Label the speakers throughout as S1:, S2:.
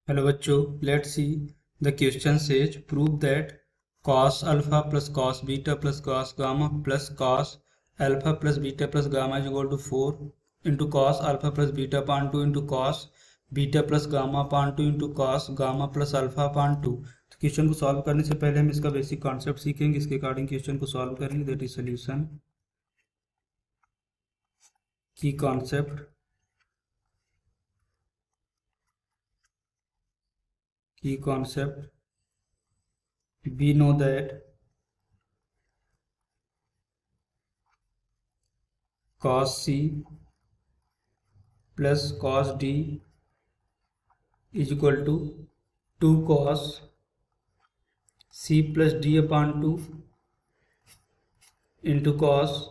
S1: Hello बच्चों, let's see the question says prove that cos alpha plus cos beta plus cos gamma plus cos alpha plus beta plus gamma is equal to 4 into cos alpha plus beta upon 2 into cos beta plus gamma upon 2 into cos gamma plus alpha upon 2। तो question को solve करने से पहले हम इसका basic concept सीखेंगे, इसके according question को सॉल्व करेंगे। दैट इज सोल्यूशन की concept we know that cos C plus cos D is equal to 2 cos C plus D upon 2 into cos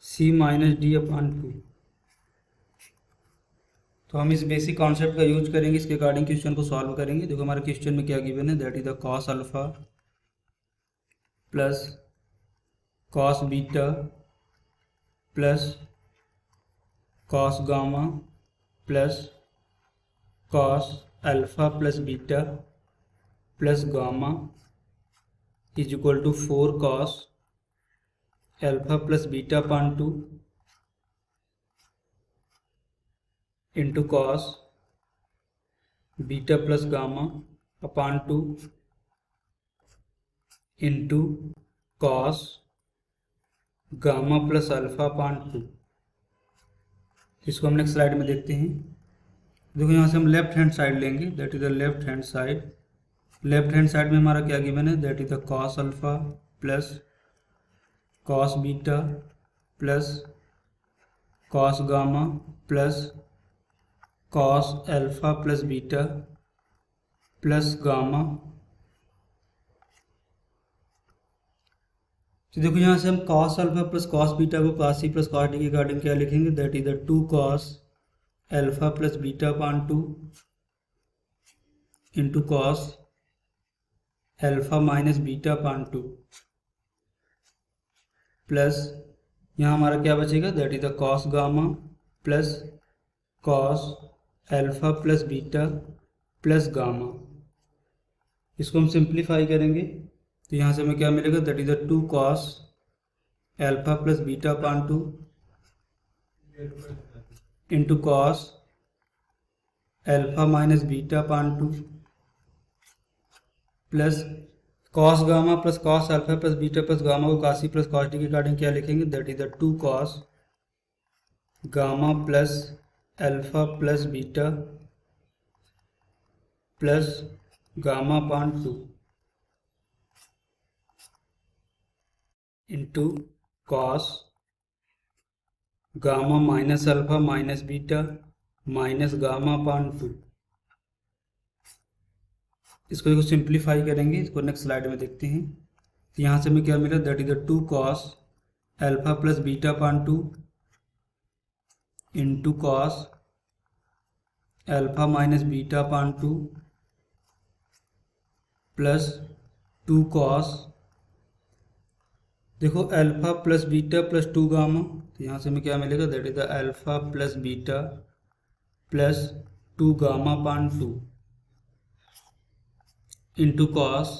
S1: C minus D upon 2। तो हम इस basic concept का use करेंगे, इसके according question को solve करेंगे। देखो हमारे क्वेश्चन में क्या गिवन है, that is the cos alpha plus cos beta plus cos gamma plus cos alpha plus beta plus gamma is equal to 4 cos alpha plus beta upon 2 into cos beta plus gamma upon 2 into cos gamma plus alpha upon 2। इसको हम next slide में देखते हैं। देखो यहाँ से हम left hand side लेंगे, that is the left hand side. Left hand side में हमारा क्या गिवन है, that is the cos alpha plus cos beta plus cos gamma plus cos alpha plus beta plus gamma. तो देखो यहाँ से हम cos alpha plus cos beta को cos C plus cos D के अकॉर्डिंग क्या लिखेंगे, that is the 2 cos alpha plus beta upon 2 into cos alpha minus beta upon 2 plus यहाँ हमारा क्या बचेगा, that is the cos gamma plus cos alpha plus beta plus gamma. इसको हम simplify करेंगे तो यहाँ से हमें क्या मिलेगा, that is the 2 cos alpha plus beta upon 2 into cos alpha minus beta upon 2 plus cos gamma plus cos alpha plus beta plus gamma को cos C plus cos D के अकॉर्डिंग क्या लिखेंगे, that is the 2 cos gamma plus alpha plus beta plus gamma upon 2 into cos gamma minus alpha minus beta minus gamma upon 2। इसको देखो simplify करेंगे, इसको next slide में देखते हैं। तो यहाँ से हमें क्या मिला, that is the 2 cos alpha plus beta upon 2 into cos alpha minus beta upon 2 plus 2 cos देखो alpha plus beta plus 2 gamma. तो यहाँ से हमें क्या मिलेगा, that is the alpha plus beta plus 2 gamma upon 2 into cos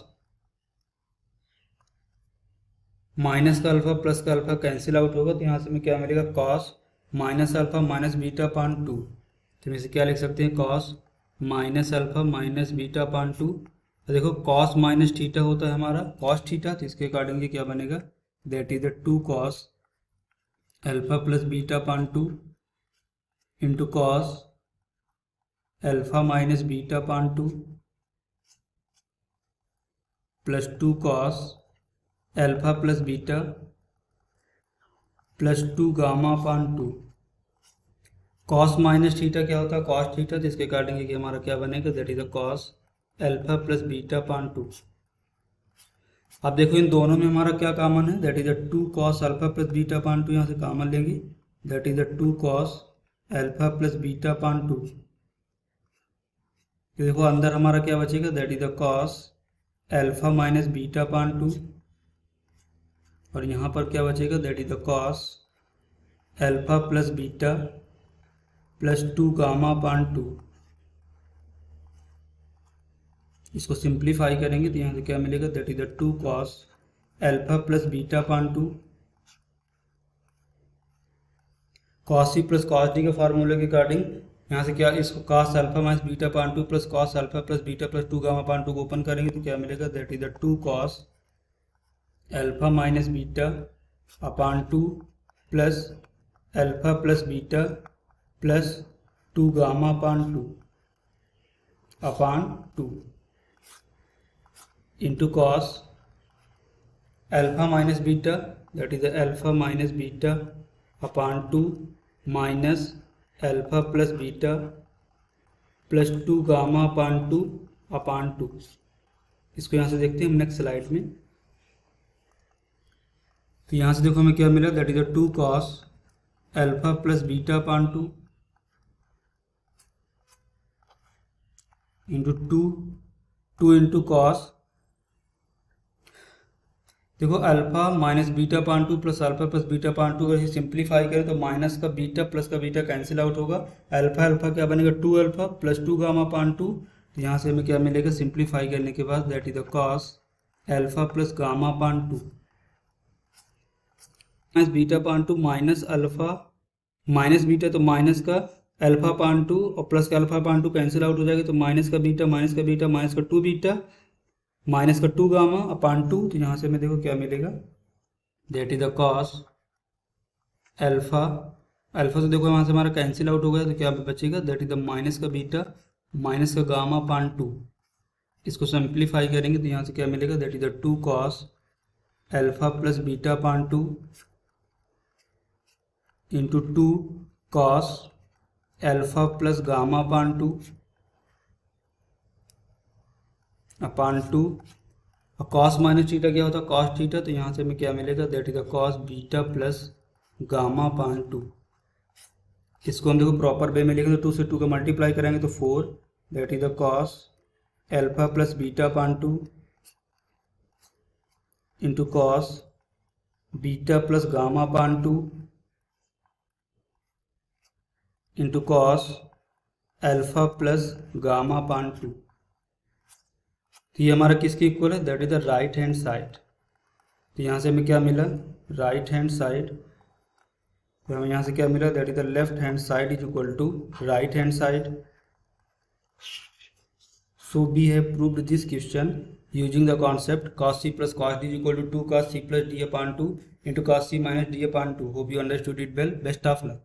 S1: minus का alpha plus का alpha cancel out होगा। तो यहाँ से हमें क्या मिलेगा, cos minus alpha minus beta upon 2। तो हम इसे क्या लिख सकते हैं, cos minus alpha minus beta upon 2। तो देखो cos माइनस थीटा होता है हमारा cos थीटा, तो इसके अकॉर्डिंग ये क्या बनेगा, that is the 2 cos alpha plus beta upon 2 into cos alpha minus beta upon 2 plus 2 cos alpha plus beta plus 2 gamma upon 2। cos minus theta क्या होता है, cos थीटा, तो इसके अकॉर्डिंग ये हमारा क्या बनेगा, that is the cos alpha plus beta upon 2। अब देखो इन दोनों में हमारा क्या कॉमन है, that is the 2 cos alpha plus beta upon 2। यहाँ से कॉमन लेंगे, that is the 2 cos alpha plus beta upon 2। तो देखो अंदर हमारा क्या बचेगा, that is the cos alpha minus beta upon 2 और यहाँ पर क्या बचेगा, that is the cos alpha plus beta plus 2 gamma upon 2। इसको सिंप्लीफाई करेंगे तो यहाँ से क्या मिलेगा, that is the 2 cos alpha plus beta upon 2। cos c plus cos d के फार्मूले के अकॉर्डिंग यहाँ से क्या, इसको cos alpha minus beta upon 2 plus cos alpha plus beta plus 2 gamma upon 2 को ओपन करेंगे तो क्या मिलेगा, that is the 2 cos alpha minus beta upon 2 plus alpha plus beta plus 2 gamma upon 2 into cos alpha minus beta, that is the alpha minus beta upon 2 minus alpha plus beta plus 2 gamma upon 2। इसको यहाँ से देखते हैं हम next slide में। तो यहाँ से देखो हमें क्या मिला, that is the 2 cos alpha plus beta upon 2 into 2 into cos, देखो alpha minus beta upon 2 plus alpha plus beta upon 2, अगर इसे सिंप्लीफाई करें तो माइनस का बीटा प्लस का बीटा कैंसिल आउट होगा। अल्फा अल्फा क्या बनेगा, 2 अल्फा प्लस 2 गामा अपान 2। तो यहाँ से हमें क्या मिलेगा, सिंप्लीफाई करने के बाद that is the cos alpha plus gamma upon 2 minus beta upon 2 minus alpha minus beta, तो माइनस का अल्फा अपान 2 और प्लस का अल्फा अपान 2 कैंसिल आउट हो जाएगा। तो माइनस का बीटा माइनस का बीटा माइनस का 2 बीटा माइनस का 2 गामा अपान 2। तो यहाँ से हमें देखो क्या मिलेगा, that is the cos alpha, alpha तो देखो यहाँ से हमारा कैंसिल आउट हो गया तो क्या बचेगा, दैट इज द माइनस का बीटा माइनस का गामा अपान 2। इसको सिंप्लीफाई करेंगे तो यहाँ से क्या मिलेगा, that is the 2 cos alpha plus beta upon 2 into 2 cos alpha plus gamma upon 2 upon 2। और cos माइनस थीटा क्या होता है, cos थीटा। तो यहाँ से हमें क्या मिलेगा, that is the cos beta plus gamma upon 2। इसको हम देखो प्रॉपर वे में लिखेंगे तो 2 से 2 का मल्टीप्लाई करेंगे तो 4, that is the cos alpha plus beta upon 2 into cos beta plus gamma upon 2 into cos alpha plus gamma upon 2। तो ये हमारा किसके इक्वल है, that is the right hand side. तो यहाँ से हमें क्या मिला, राइट हैंड साइड। तो हमें यहाँ से क्या मिला, that is the left hand side is equal to right hand side. So we have proved this question using the concept cos c plus cos d is equal to 2 cos c plus d upon 2 into cos c minus d upon 2। Hope you understood it well. Best of luck.